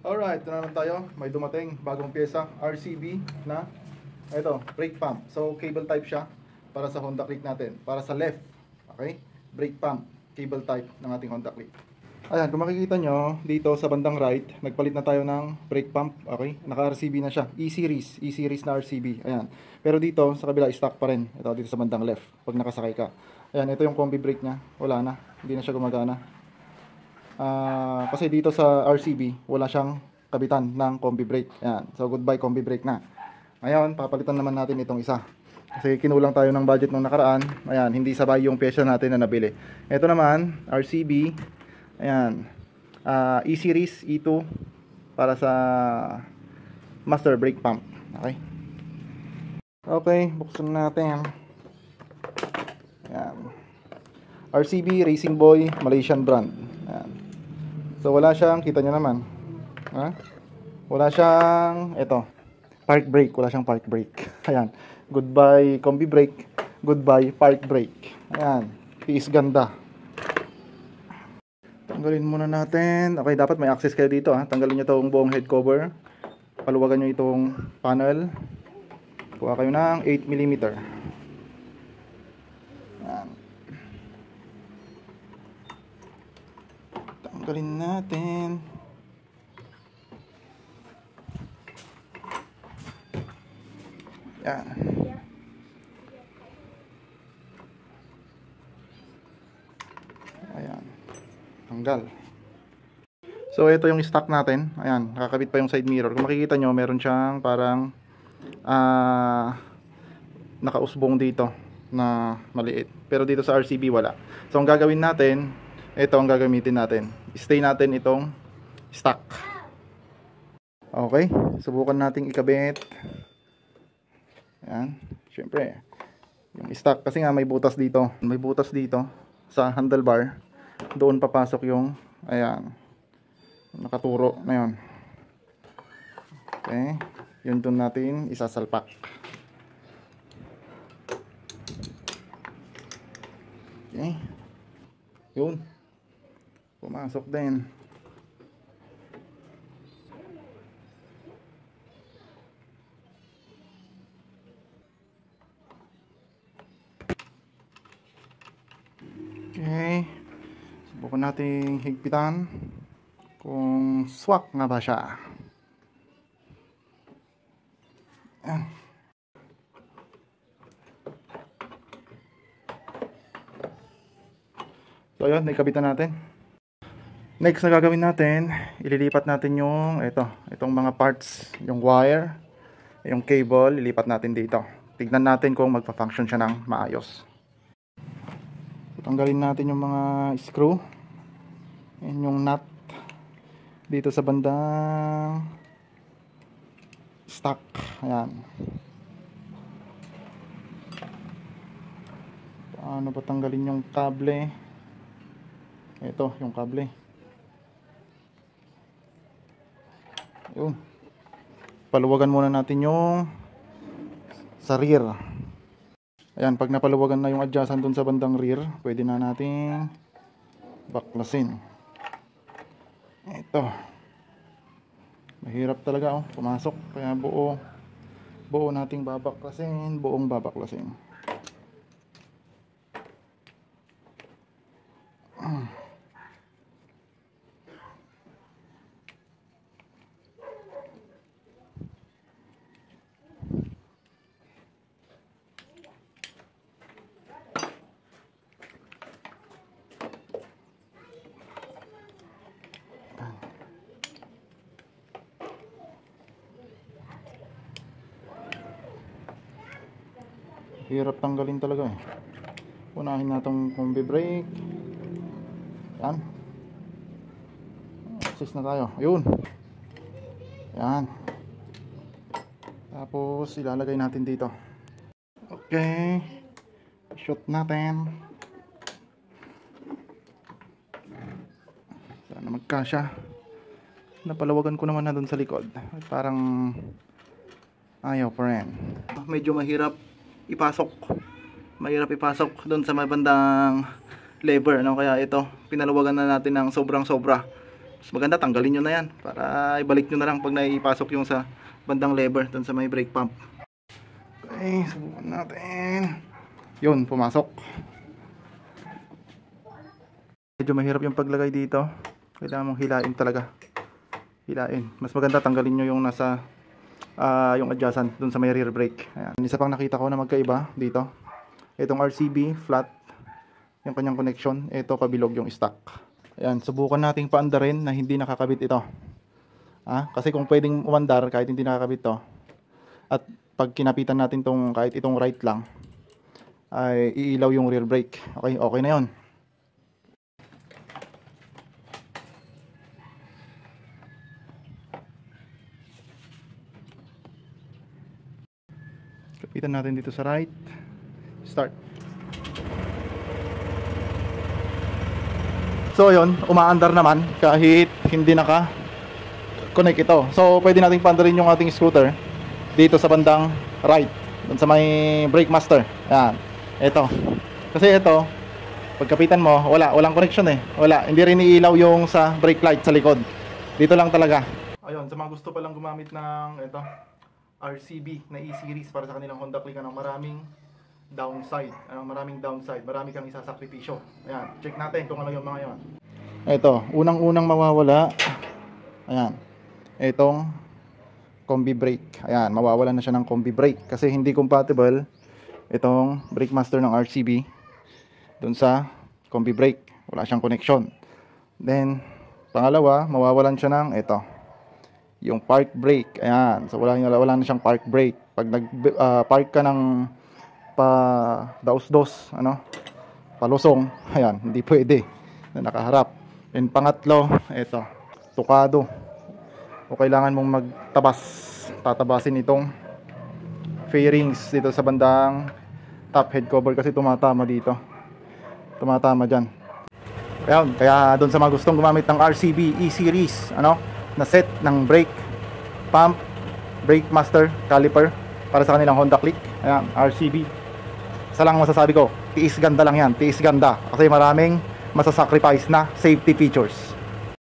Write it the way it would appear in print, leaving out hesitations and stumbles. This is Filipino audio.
Alright, ito na naman tayo. May dumating bagong pyesa, RCB na ito, brake pump. So cable type siya para sa Honda Click natin, para sa left. Okay? Brake pump, cable type ng ating Honda Click. Ayan, kung makikita nyo dito sa bandang right, nagpalit na tayo ng brake pump. Okay? Naka-RCB na siya. E-series na RCB. Ayan. Pero dito sa kabila stock pa rin. Ito dito sa bandang left pag nakasakay ka. Ayan, ito yung combi brake niya. Wala na. Hindi na siya gumagana. Kasi dito sa RCB wala siyang kabitan ng combi brake. Ayan. So goodbye combi brake na. Ngayon papalitan naman natin itong isa kasi kinulang tayo ng budget nung nakaraan. Ayan, hindi sabay yung pyesa natin na nabili. Ito naman RCB. Ayan, E-series E2 para sa master brake pump. Okay, buksan natin. Ayan, RCB Racing Boy Malaysian brand. Ayan. So wala siyang, kita nyo naman, wala siyang park brake, wala siyang park brake. Ayan, goodbye combi brake, goodbye park brake. Ayan, tiis ganda. Tanggalin muna natin. Okay, dapat may access kayo dito. Tanggalin nyo itong buong head cover, paluwagan nyo itong panel, kuha kayo ng 8mm. Ayan, tanggalin natin. Yan. Ayan. Tanggal. So ito yung stock natin. Ayan, nakakabit pa yung side mirror. Kung makikita nyo, meron siyang parang nakausbong dito na maliit. Pero dito sa RCB wala. So ang gagawin natin, ito ang gagamitin natin. Stay natin itong stock. Okay, subukan nating ikabit. Ayan, syempre yung stock kasi nga may butas dito. May butas dito sa handlebar. Doon papasok yung, ayan, nakaturo na yun. Okay, yun doon natin isasalpak. Okay, yun, pumasok din. Okay, subukan nating higpitan kung swak nga ba siya. Ayan. So yun, naikabitan natin. Next na gagawin natin, ililipat natin yung itong mga parts, yung wire, yung cable, ilipat natin dito. Tignan natin kung magpa-function siya ng maayos. Tanggalin natin yung mga screw. Yan yung nut dito sa bandang stock. Ayan. Paano ba tanggalin yung kable? Ito yung kable. Yun. Paluwagan muna natin yung sa rear. Ayan, pag napaluwagan na yung adjacent dun sa bandang rear, pwede na nating baklasin. Ito. Mahirap talaga pumasok. Kaya buo nating babaklasin, buong babaklasin. Hirap tanggalin talaga Unahin natong combi brake. Yan. Access na tayo. Ayun. Yan. Tapos ilalagay natin dito. Okay. Shoot natin. Sana magkasya. Napalawagan ko naman na dun sa likod. Parang ayaw pa rin. Medyo mahirap ipasok doon sa may bandang lever, kaya ito pinaluwagan na natin ng sobrang sobra. Mas maganda tanggalin nyo na yan para ibalik nyo na lang pag naipasok yung sa bandang lever dun sa may brake pump. Okay, subukan natin. Yun, pumasok. Medyo mahirap yung paglagay dito. Kailangan mong hilain talaga. Hilain. Mas maganda tanggalin nyo yung nasa yung adjacent dun sa may rear brake. Ayan. Isa pang nakita ko na magkaiba dito. Itong RCB flat yung kanyang connection. Ito pabilog yung stock. Ayan, subukan nating paandarin na hindi nakakabit ito. Kasi kung pwedeng umandar kahit hindi nakakabit to, at pag kinapitan natin tong kahit itong right lang, ay iilaw yung rear brake. Okay, okay na yon. Kapitan natin dito sa right. Start. So yun, umaandar naman kahit hindi naka-connect ito. So pwede nating paandarin yung ating scooter dito sa bandang right, dun sa may brake master. Ayan, ito. Kasi ito, pagkapitan mo, walang connection eh. Wala, hindi rin iilaw yung sa brake light sa likod. Dito lang talaga. Ayun, sa mga gusto palang gumamit ng ito, RCB na E-Series para sa kanilang Honda Click, maraming downside. Maraming downside. Marami kang isasakripisyo. Ayan, check natin kung ano yung mga yon. Ito, unang-unang mawawala. Ayan, itong combi brake. Ayan, mawawala na siya ng combi brake kasi hindi compatible itong brake master ng RCB dun sa combi brake. Wala siyang connection. Then, pangalawa, mawawalan siya ng ito, yung park brake. Ayan, so wala na siyang park brake. Pag nag-park ka ng daos-dos, palusong, ayan, hindi pwede na nakaharap. And pangatlo, ito, tukado. O kailangan mong tatabasin itong fairings dito sa bandang top head cover kasi tumatama dito. Tumatama dyan. Ayan, kaya doon sa mga gustong gumamit ng RCB E-Series, na set ng brake pump, brake master, caliper para sa kanilang Honda Click. Ayan, RCB. Isa lang masasabi ko, tiis ganda lang yan, tiis ganda. Kasi maraming masasacrifice na safety features.